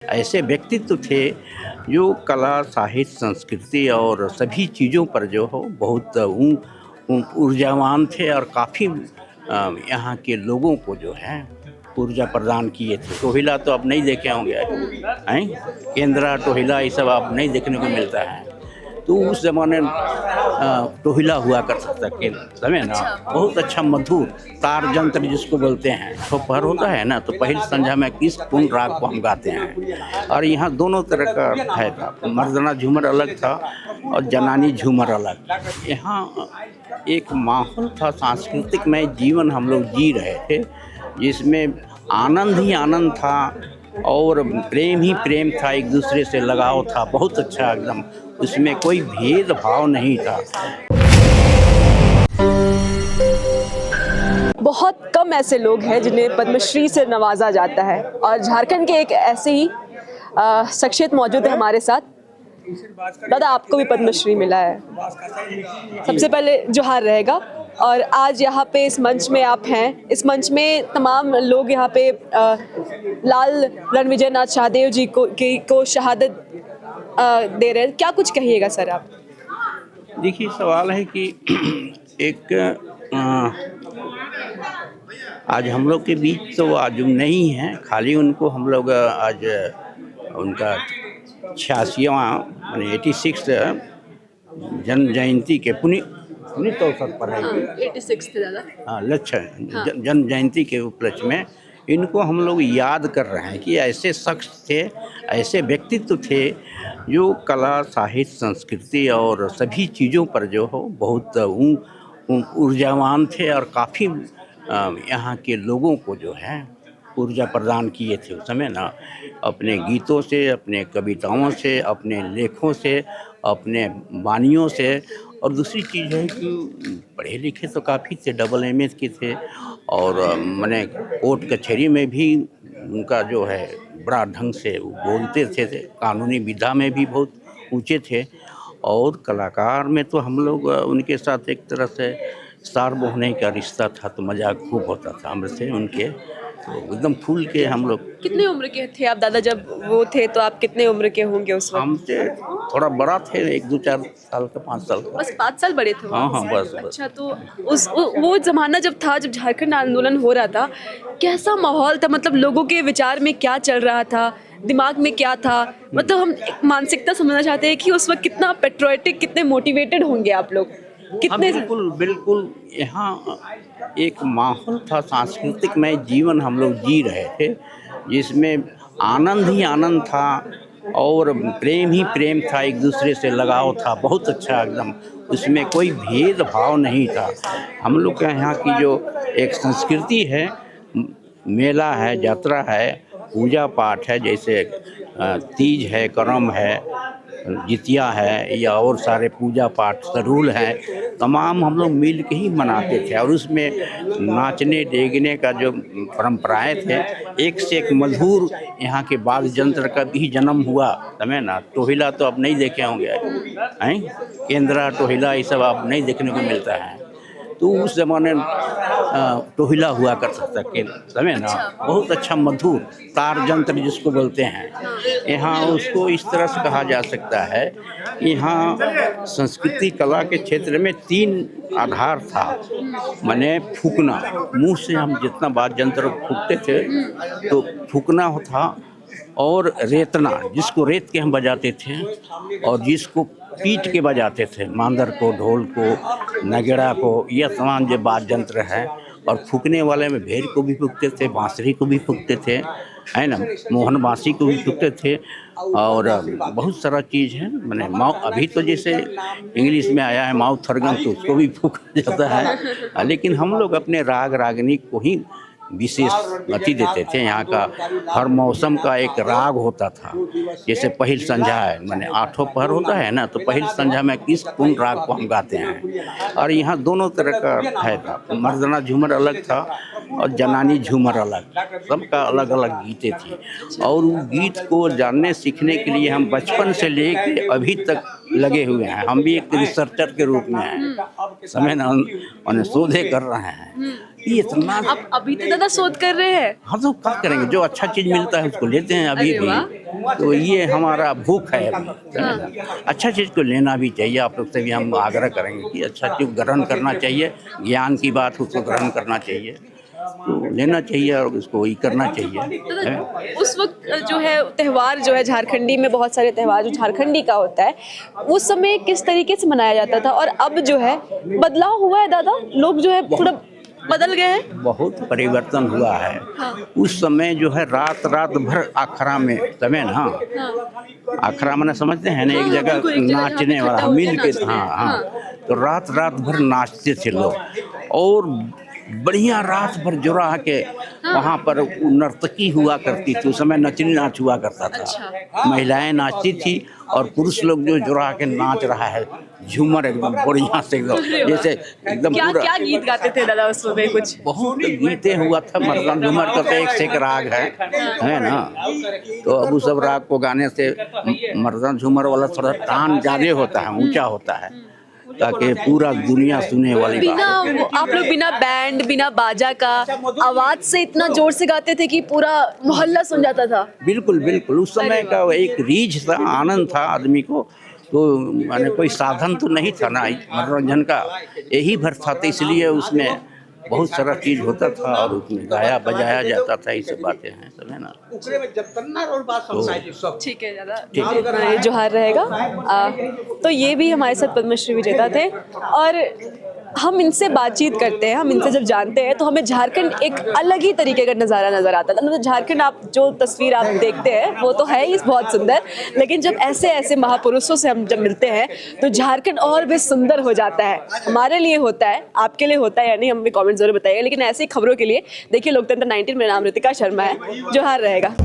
ऐसे व्यक्तित्व थे जो कला, साहित्य, संस्कृति और सभी चीज़ों पर जो हो बहुत ऊर्जावान थे और काफ़ी यहाँ के लोगों को जो है ऊर्जा प्रदान किए थे। टोहिला तो आप नहीं देखे होंगे, हैं? केंद्रा, टोहिला ये सब आप नहीं देखने को मिलता है। तो उस ज़माने में टोहिला हुआ करता था के समय ना, बहुत अच्छा मधुर तार यंत्र जिसको बोलते हैं। दोपहर होता है ना, तो पहली संध्या में किस पूर्ण राग को हम गाते हैं। और यहाँ दोनों तरह का है था, मर्दाना झूमर अलग था और जनानी झूमर अलग। यहाँ एक माहौल था सांस्कृतिक में, जीवन हम लोग जी रहे थे जिसमें आनंद ही आनंद था और प्रेम ही प्रेम था, एक दूसरे से लगाव था, बहुत अच्छा एकदम, उसमें कोई भेदभाव नहीं था। बहुत कम ऐसे लोग हैं जिन्हें पद्मश्री से नवाजा जाता है और झारखंड के एक ऐसे ही शख्सियत मौजूद है हमारे साथ। दादा, आपको भी पद्मश्री मिला है। सबसे पहले जोहार रहेगा। और आज यहाँ पे इस मंच में आप हैं, इस मंच में तमाम लोग यहाँ पे लाल रणविजय नाथ शाहदेव जी को शहादत दे रहे हैं। क्या कुछ कहिएगा सर आप? देखिए, सवाल है कि एक आज हम लोग के बीच तो आज नहीं है, खाली उनको हम लोग आज उनका 86वां यानी 86 जन्म जयंती के पुनीत अवसर पर है। 86 थे दादा। हाँ, लक्ष्य जन्म जयंती के उपलक्ष्य में इनको हम लोग याद कर रहे हैं कि ऐसे शख्स थे, ऐसे व्यक्तित्व थे जो कला, साहित्य, संस्कृति और सभी चीज़ों पर जो हो बहुत ऊर्जावान थे और काफ़ी यहाँ के लोगों को जो है ऊर्जा प्रदान किए थे उस समय ना, अपने गीतों से, अपने कविताओं से, अपने लेखों से, अपने वानियों से। और दूसरी चीज़ है कि पढ़े लिखे तो काफ़ी थे, AA के थे और मैंने कोर्ट कचहरी में भी उनका जो है बड़ा ढंग से बोलते थे, कानूनी विधा में भी बहुत ऊँचे थे। और कलाकार में तो हम लोग उनके साथ एक तरह से सार बोहने का रिश्ता था, तो मजाक खूब होता था हमसे उनके, तो एकदम फूल के हम लोग। कितने उम्र के थे आप दादा जब वो थे? तो आप कितने उम्र के होंगे उस वक्त? हमसे थोड़ा बड़ा थे, 1-2-4 साल का, 5 साल का। बस 5 साल बड़े थे वो? हाँ, बस। अच्छा, तो वो ज़माना जब था, जब झारखंड आंदोलन हो रहा था, कैसा माहौल था? मतलब लोगों के विचार में क्या चल रहा था, दिमाग में क्या था? मतलब हम एक मानसिकता समझना चाहते हैं कि उस वक्त कितना पेट्रियोटिक, कितने मोटिवेटेड होंगे आप लोग, कितने? बिल्कुल यहाँ एक माहौल था सांस्कृतिक में, जीवन हम लोग जी रहे थे जिसमें आनंद ही आनंद था और प्रेम ही प्रेम था, एक दूसरे से लगाव था, बहुत अच्छा एकदम, उसमें कोई भेदभाव नहीं था। हम लोग के यहाँ की जो एक संस्कृति है, मेला है, यात्रा है, पूजा पाठ है, जैसे तीज है, करम है, जितिया है या और सारे पूजा पाठ सरूल हैं, तमाम हम लोग मिल के ही मनाते थे। और उसमें नाचने डेगने का जो परंपराएं थे, एक से एक मधुर यहाँ के वाद्य यंत्र का भी जन्म हुआ समय ना। टोहिला तो आप नहीं देखे होंगे, हैं? केंद्रा, टोहिला ये सब आप नहीं देखने को मिलता है। तो उस ज़माने में टोहिला हुआ करता था के समय ना, बहुत अच्छा मधुर तार यंत्र जिसको बोलते हैं। यहाँ उसको इस तरह से कहा जा सकता है, यहाँ संस्कृति कला के क्षेत्र में 3 आधार था। माने फूकना, मुंह से हम जितना वाद्य यंत्र फूकते थे तो फूकना था, और रेतना, जिसको रेत के हम बजाते थे, और जिसको पीट के बजाते थे, मांदर को, ढोल को, नगेड़ा को, यह तमाम जो वाद्य यंत्र है। और फूकने वाले में भेर को भी फूकते थे, बांसुरी को भी फूकते थे, है ना, मोहन बांसी को भी फूकते थे, और बहुत सारा चीज़ है। मैंने अभी तो जैसे इंग्लिश में आया है माउथ ऑर्गन, तो उसको भी फूका जाता है, लेकिन हम लोग अपने राग रागनी को ही विशेष गति देते थे। यहाँ का हर मौसम का एक राग होता था, जैसे पहिल संध्या है, मैंने 8 पहर होता है ना, तो पहिल संध्या में किस पूर्ण राग को हम गाते हैं। और यहाँ दोनों तरह का है था, मर्दाना झूमर अलग था और जनानी झूमर अलग, सबका अलग अलग गीतें थी। और वो गीत को जानने सीखने के लिए हम बचपन से लेके अभी तक लगे हुए हैं। हम भी एक रिसर्चर के रूप में हैं, समय ना शोधे कर रहे हैं। ये इतना। आप अभी तो दादा शोध कर रहे हैं। हाँ तो क्या करेंगे, जो अच्छा चीज मिलता है उसको लेते हैं अभी अरे वाह। भी। तो ये हमारा भूख है अभी। अच्छा चीज को लेना भी चाहिए, आप लोग से भी हम आग्रह करेंगे कि अच्छा चीज ग्रहण करना चाहिए, ज्ञान की बात उसको ग्रहण करना चाहिए, तो लेना चाहिए और उसको वही करना चाहिए। दादा उस वक्त जो है त्यौहार जो है झारखंडी में बहुत सारे त्यौहार जो झारखंडी का होता है उस समय किस तरीके से मनाया जाता था और अब जो है बदलाव हुआ है दादा, लोग जो है थोड़ा बदल गए हैं। बहुत परिवर्तन हुआ है। उस समय जो है रात रात भर अखड़ा में समय ना, अखड़ा मैंने समझते हैं ना, एक जगह नाचने वाला मिल के, हाँ हाँ, तो रात रात भर नाचते थे लोग और बढ़िया रात भर जुड़ा के वहाँ पर नर्तकी हुआ करती थी। उस समय नचनी नाच हुआ करता था, महिलाएं नाचती थी और पुरुष लोग जो जुड़ा के नाच रहा है, झूमर एकदम बढ़िया से एकदम जैसे एकदम क्या पूरा। क्या गीत गाते थे दादा उस समय? कुछ बहुत गीते हुआ था, मर्दन झूमर का तो एक से एक राग है ना। तो अब उस सब राग को गाने से मर्दन झूमर वाला थोड़ा तान ज्यादा होता है, ऊंचा होता है, ताकि पूरा दुनिया सुने वाली बात बिना आप लोग बिना बैंड बिना बाजा का आवाज से इतना जोर से गाते थे कि पूरा मोहल्ला सुन जाता था। बिल्कुल बिल्कुल। उस समय का एक रीझ था, आनंद था आदमी को, तो माने कोई साधन तो नहीं था ना मनोरंजन का, यही भर था, तो इसलिए उसमें बहुत सारा चीज होता था और उसमें गाया बजाया जाता था। ये सब बातें हैं सब, है ना। ठीक है दादा, ये जोहार रहेगा। तो ये भी हमारे साथ पद्मश्री विजेता थे और हम इनसे बातचीत करते हैं, हम इनसे जब जानते हैं तो हमें झारखंड एक अलग ही तरीके का नज़ारा नज़र आता था। मतलब झारखंड आप जो तस्वीर आप देखते हैं वो तो है ही बहुत सुंदर, लेकिन जब ऐसे ऐसे महापुरुषों से हम जब मिलते हैं तो झारखंड और भी सुंदर हो जाता है। हमारे लिए होता है, आपके लिए होता है या नहीं हमें कमेंट जरूर बताइए, लेकिन ऐसी खबरों के लिए देखिए लोकतंत्र 19। मेरा नाम ऋतिका शर्मा है। जोहार रहेगा।